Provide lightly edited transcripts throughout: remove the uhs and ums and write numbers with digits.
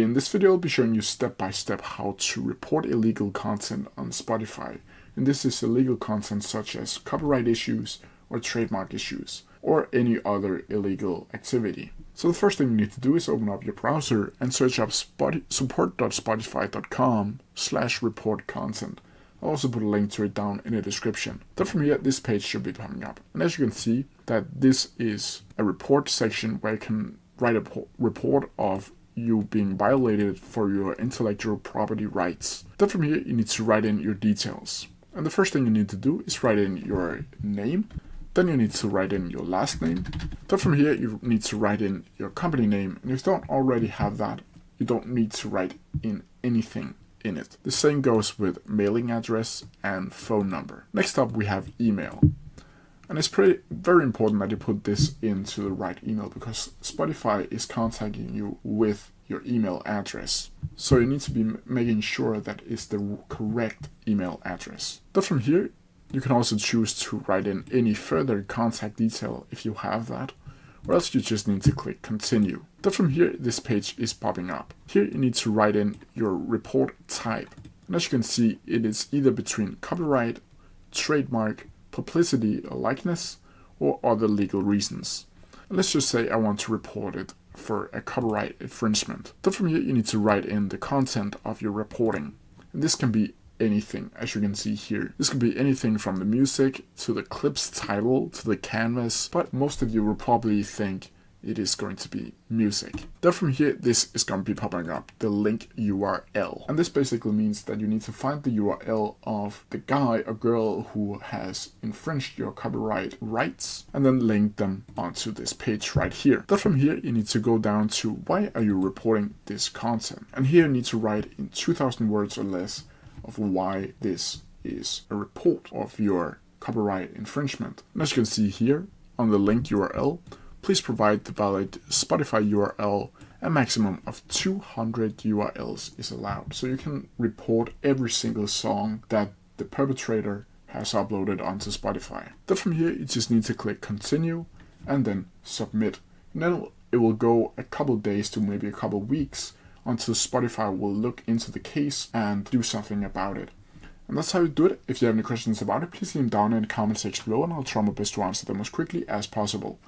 In this video, I'll be showing you step by step how to report illegal content on Spotify. And this is illegal content such as copyright issues or trademark issues or any other illegal activity. So the first thing you need to do is open up your browser and search up support.spotify.com/report content. I'll also put a link to it down in the description. Then from here, this page should be popping up. And as you can see, that this is a report section where you can write a report of you being violated for your intellectual property rights. Then from here, you need to write in your details. And the first thing you need to do is write in your name. Then you need to write in your last name. Then from here, you need to write in your company name. And if you don't already have that, you don't need to write in anything in it. The same goes with mailing address and phone number. Next up, we have email. And it's very important that you put this into the right email because Spotify is contacting you with your email address. So you need to be making sure that it's the correct email address. Then from here, you can also choose to write in any further contact detail if you have that, or else you just need to click continue. Then from here, this page is popping up. Here you need to write in your report type. And as you can see, it is either between copyright, trademark, publicity or likeness, or other legal reasons. And let's just say I want to report it for a copyright infringement. Then from here, you need to write in the content of your reporting. And this can be anything, as you can see here. This could be anything from the music to the clip's title to the canvas, but most of you will probably think it is going to be music. Then from here, this is going to be popping up, the link URL. And this basically means that you need to find the URL of the guy or girl who has infringed your copyright rights and then link them onto this page right here. Then from here, you need to go down to why are you reporting this content? And here you need to write in 2,000 words or less of why this is a report of your copyright infringement. And as you can see here on the link URL, please provide the valid Spotify URL. A maximum of 200 URLs is allowed. So you can report every single song that the perpetrator has uploaded onto Spotify. Then from here, you just need to click continue and then submit. And then it will go a couple days to maybe a couple weeks until Spotify will look into the case and do something about it. And that's how you do it. If you have any questions about it, please leave them down in the comment section below and I'll try my best to answer them as quickly as possible.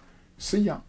See ya!